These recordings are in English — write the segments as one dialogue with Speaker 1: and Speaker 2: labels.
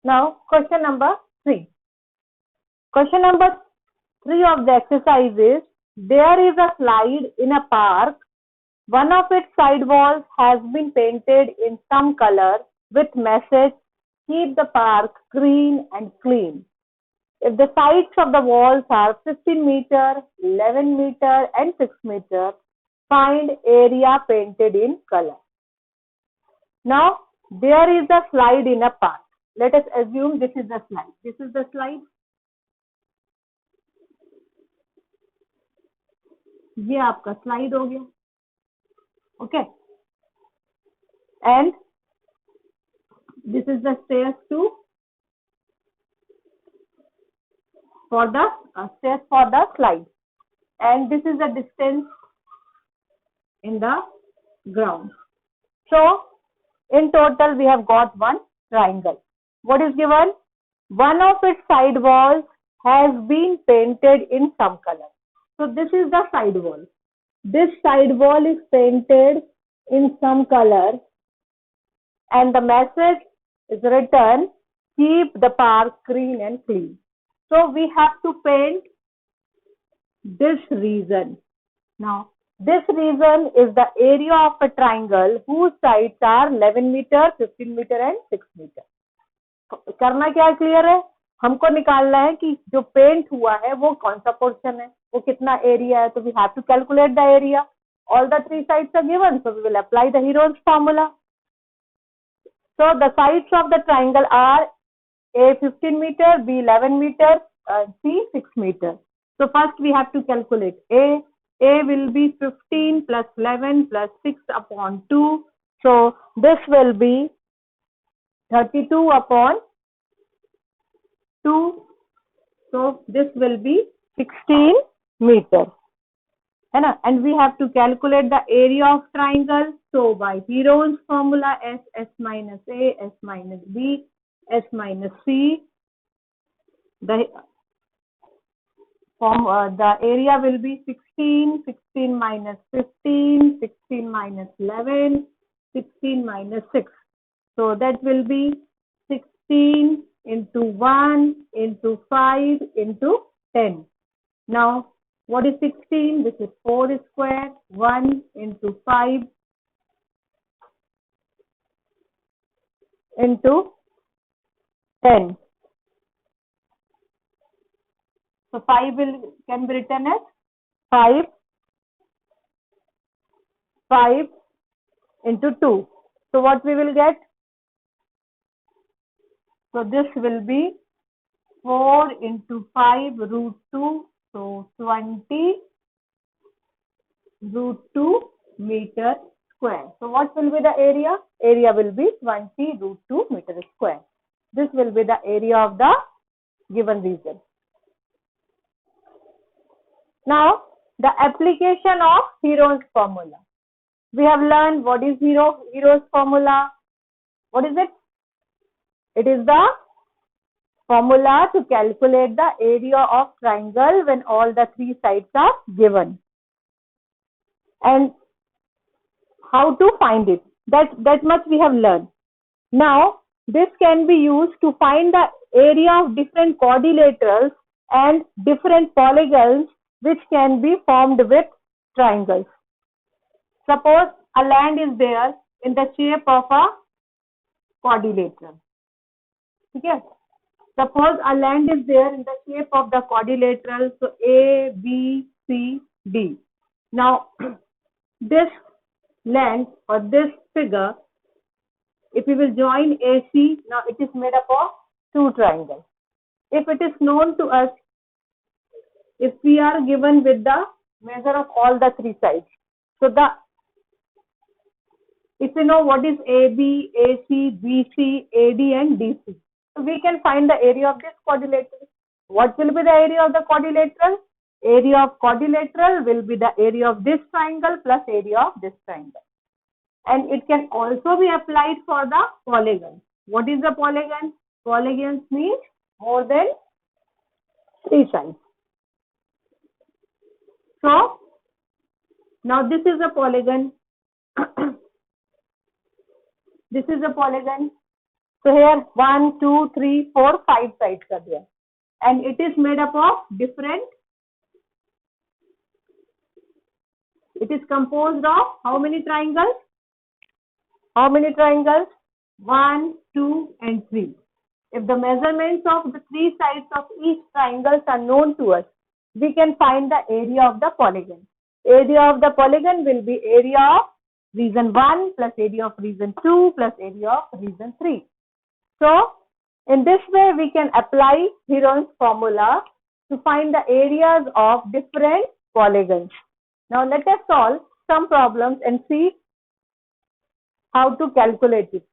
Speaker 1: Now, question number 3. Question number 3 of the exercise is, there is a slide in a park. One of its side walls has been painted in some color with message, keep the park green and clean. If the sides of the walls are 15 meter, 11 meter and 6 meter, find area painted in color. Now, there is a slide in a park. Let us assume this is the slide. This is the slide. ये आपका slide हो गया. Okay. And this is the stairs for the slide. And this is the distance in the ground. So, in total, we have got one triangle. What is given? One of its side walls has been painted in some color. So, this is the side wall. This side wall is painted in some color and the message is written, keep the park green and clean. So, we have to paint this region. Now, this region is the area of a triangle whose sides are 11 meter, 15 meter and 6 meter. करना क्या clear है? हमको निकालना है कि जो paint हुआ है वो कौन सा पोर्शन है, वो कितना एरिया है. तो we have to calculate the area. All the three sides are given, so we will apply the Heron's formula. So the sides of the triangle are A 15 meter, B 11 meter, C 6 meter. So first we have to calculate A. A will be 15 plus 11 plus 6 upon 2. So this will be 32 upon 2. So this will be 16 meter. And we have to calculate the area of triangle. So by Heron's formula, S minus A, S minus B, S minus C, the area will be 16, 16 minus 15, 16 minus 11, 16 minus 6. So that will be 16 into 1 into 5 into 10. Now, what is 16? This is 4 square. 1 into 5 into 10. So 5 can be written as 5 into 2. So what we will get? So this will be 4 into 5 root 2. So 20 root 2 meter square. So what will be the area? Area will be 20 root 2 meter square. This will be the area of the given region. Now, the application of Heron's formula. We have learned what is Heron's formula. What is it? It is the formula to calculate the area of triangle when all the three sides are given. And how to find it. That much we have learned. Now, this can be used to find the area of different quadrilaterals and different polygons which can be formed with triangles. Suppose a land is there in the shape of a quadrilateral. Okay? Suppose a land is there in the shape of the quadrilateral, so A, B, C, D. Now, this land or this figure, if we will join AC, now it is made up of two triangles. If it is known to us, if we are given with the measure of all the three sides, so if we know what is AB, AC, BC, AD and DC, so we can find the area of this quadrilateral. What will be the area of the quadrilateral? Area of quadrilateral will be the area of this triangle plus area of this triangle. And it can also be applied for the polygon. What is the polygon? Polygons means more than three sides. So, now this is a polygon. This is a polygon. So here 1, 2, 3, 4, 5 sides are there, and it is made up of different. It is composed of how many triangles? How many triangles? 1, 2, and 3. If the measurements of the 3 sides of each triangle are known to us, we can find the area of the polygon. Area of the polygon will be area of region 1 plus area of region 2 plus area of region 3. So, in this way, we can apply Heron's formula to find the areas of different polygons. Now, let us solve some problems and see how to calculate it.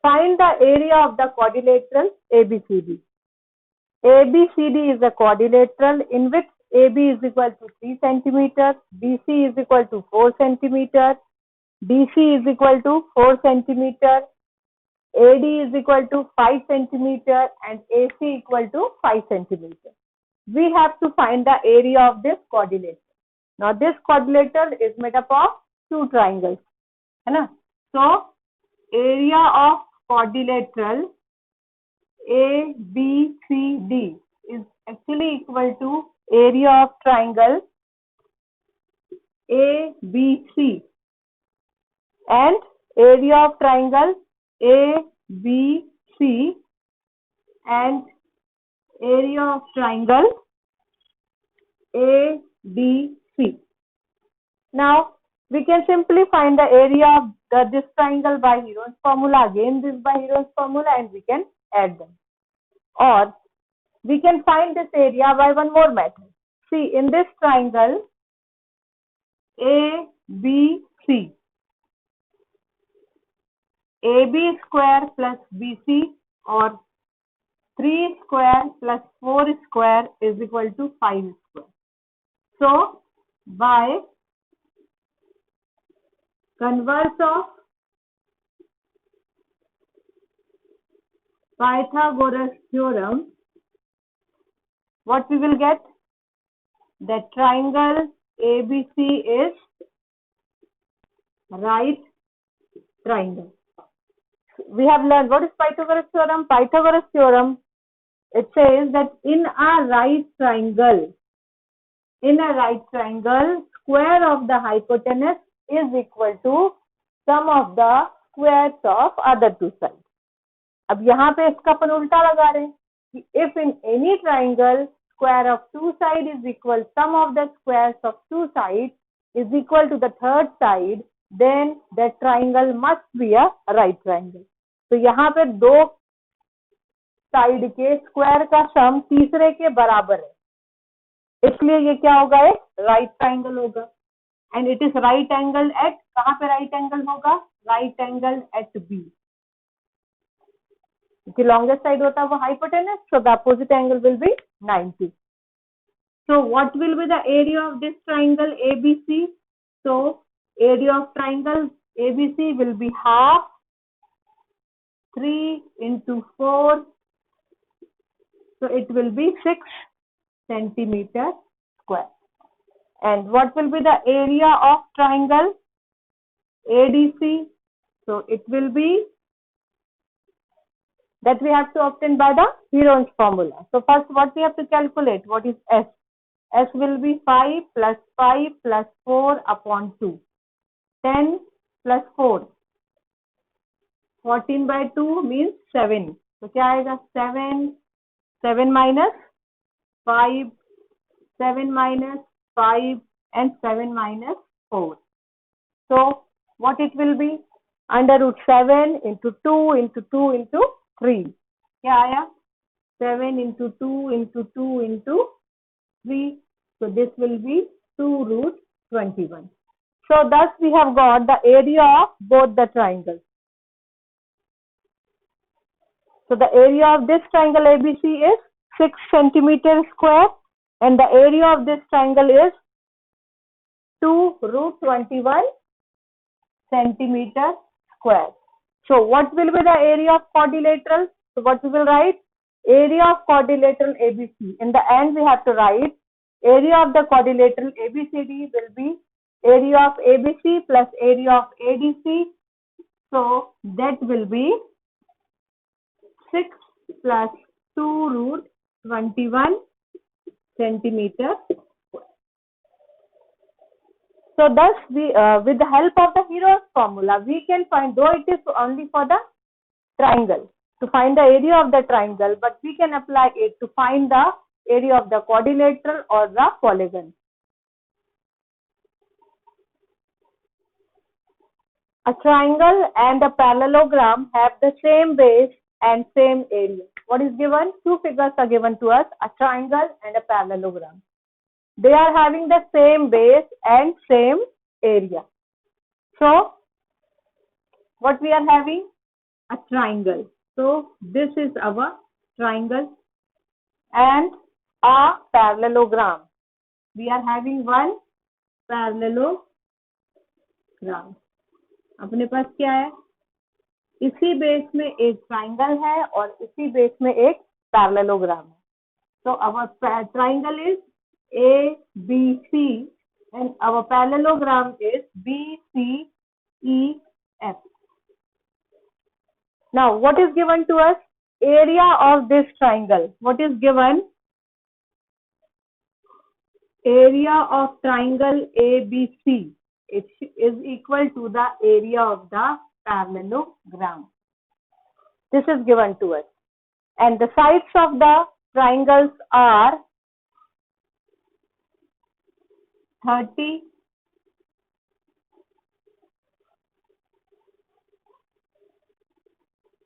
Speaker 1: Find the area of the quadrilateral ABCD. ABCD is a quadrilateral in which AB is equal to 3 centimeter, BC is equal to 4 centimeter, DC is equal to 4 centimeter, AD is equal to 5 centimeter, and AC equal to 5 centimeter. We have to find the area of this quadrilateral. Now this quadrilateral is made up of 2 triangles. So area of quadrilateral ABCD is actually equal to area of triangle ABC and area of triangle ABC and area of triangle ADC. Now we can simply find the area of this triangle by Heron's formula, again this by Heron's formula, and we can add them. Or we can find this area by one more method. See, in this triangle ABC, AB square plus BC or 3 square plus 4 square is equal to 5 square. So, by converse of Pythagoras theorem, what we will get? That triangle ABC is right triangle. We have learned what is Pythagoras theorem. Pythagoras theorem, it says that in a right triangle, square of the hypotenuse is equal to sum of the squares of other 2 sides. अब यहाँ पे इसका अपन उल्टा लगा रहे हैं कि if in any triangle square of 2 sides is equal, sum of the squares of 2 sides is equal to the third side, then that triangle must be a right triangle. तो यहाँ पे 2 साइड के स्क्वायर का सम तीसरे के बराबर है, इसलिए ये क्या होगा? एक राइट ट्राइंगल होगा. And it is right angle at, कहाँ पे राइट एंगल होगा? Right angle at B. क्योंकि लॉन्गेस्ट साइड होता है वो hypotenuse, so the opposite angle will be 90. So what will be the area of this triangle ABC? So area of triangle ABC will be half 3 into 4, so it will be 6 centimeter square. And what will be the area of triangle ADC? So it will be that we have to obtain by the Heron's formula. So first what we have to calculate, what is S? S will be 5 plus 5 plus 4 upon 2. 10 plus 4. 14 by 2 means 7. So क्या आएगा? 7 minus 5, 7 minus 5 and 7 minus 4. So what it will be? Under root 7 into 2 into 2 into 3. क्या आया? 7 into 2 into 2 into 3. So this will be 2 root 21. So thus we have got the area of both the triangles. So the area of this triangle ABC is 6 centimeter square and the area of this triangle is 2 root 21 centimeter square. So what will be the area of quadrilateral? So what we will write? Area of quadrilateral ABC. In the end we have to write area of the quadrilateral ABCD will be area of ABC plus area of ADC So that will be 6 plus 2 root 21 centimeter. So thus, with the help of the Hero's formula, we can find, though it is only for the triangle, to find the area of the triangle, but we can apply it to find the area of the quadrilateral or the polygon. A triangle and a parallelogram have the same base and same area. What is given? Two figures are given to us, a triangle and a parallelogram. They are having the same base and same area. So, what we are having? A triangle. So, this is our triangle and a parallelogram. We are having one parallelogram. अपने पास क्या है? इसी base में एक triangle है और इसी base में एक पैरेललोग्राम है. So our triangle is ABC and our parallelogram is BCEF. Now what is given to us? Area of this triangle. What is given? Area of triangle ABC. It is equal to the area of the parallelogram. This is given to us. And the sides of the triangles are 30,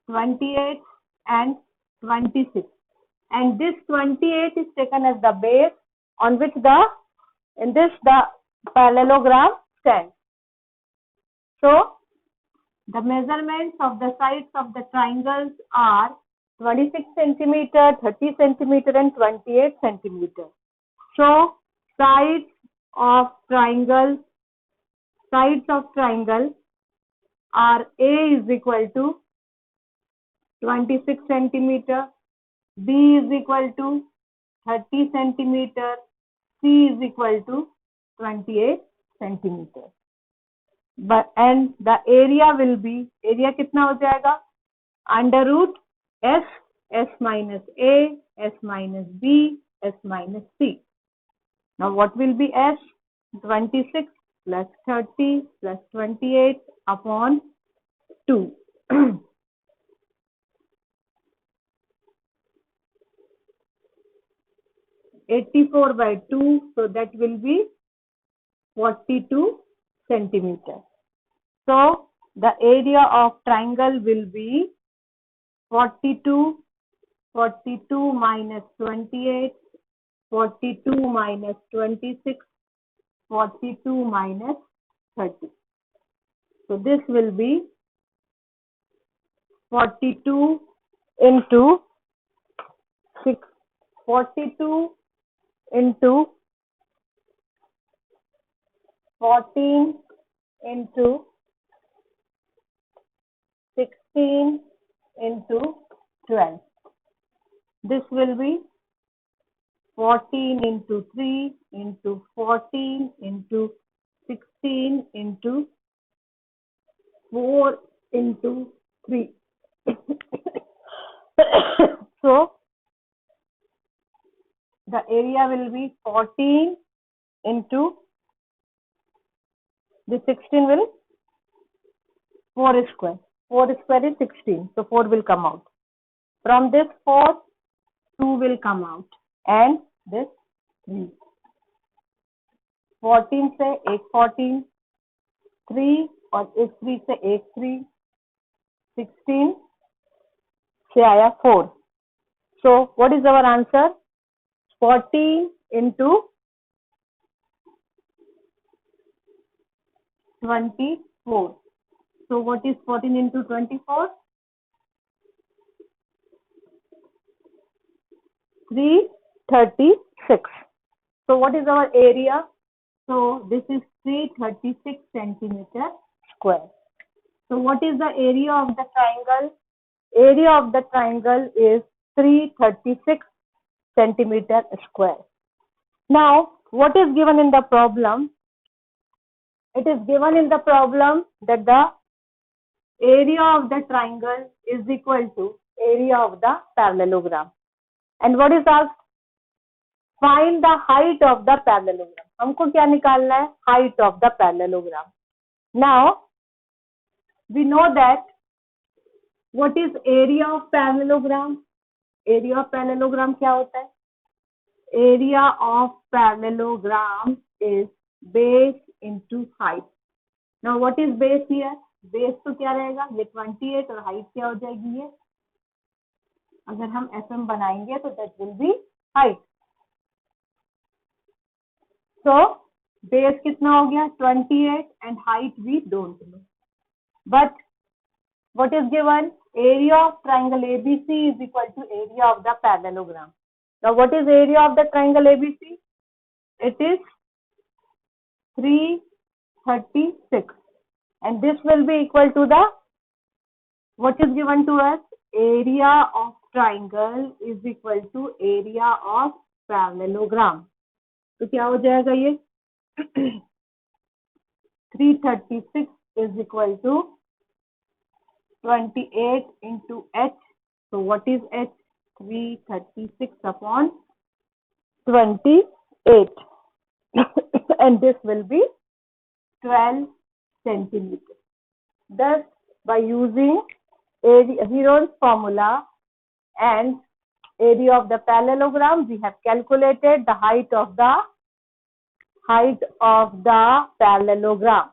Speaker 1: 28 and 26. And this 28 is taken as the base on which the parallelogram stands. So, the measurements of the sides of the triangles are 26 centimeter, 30 centimeter and 28 centimeter. So, sides of triangle are A is equal to 26 centimeter, B is equal to 30 centimeter, C is equal to 28 centimeter. But and the area will be, area कितना हो जाएगा? Under root S minus A, S minus B, S minus C. Now what will be S? 26 plus 30 plus 28 upon 2. 84 by 2, so that will be 42 centimeter. So the area of triangle will be 42 minus 28, 42 minus 26, 42 minus 30. So this will be 42 into 6, 42 into 14 into 16 into 12. This will be 14 into 3 into 14 into 16 into 4 into 3. So, the area will be 14 into the 16 will 4 square. 4 square is 16. So 4 will come out. From this 4, 2 will come out. And this 3. 14 से एक 14, 3 और इस 3 से एक 3, 16 से आया 4. So what is our answer? 14 into 24. So what is 14 into 24? 336. So what is our area? So this is 336 centimeter square. So what is the area of the triangle? Area of the triangle is 336 centimeter square. Now, what is given in the problem? It is given in the problem that the area of the triangle is equal to area of the parallelogram. And what is asked? Find the height of the parallelogram. हमको क्या निकालना है? Height of the parallelogram. Now we know that what is area of parallelogram? Area of parallelogram क्या होता है? Area of parallelogram is base into height. Now what is base here? Base तो क्या रहेगा? ये 28 और height क्या हो जाएगी ये? अगर हम FM बनाएंगे तो that will be height. So base कितना हो गया? 28 and height we don't know. But what is given? Area of triangle ABC is equal to area of the parallelogram. Now what is area of the triangle ABC? It is 336. And this will be equal to the, what is given to us? Area of triangle is equal to area of parallelogram. तो क्या हो जाएगा ये? 336 is equal to 28 into h. So what is h? 336 upon 28. And this will be 12 centimeters. Thus, by using Heron's formula and area of the parallelogram, we have calculated the height of the parallelogram.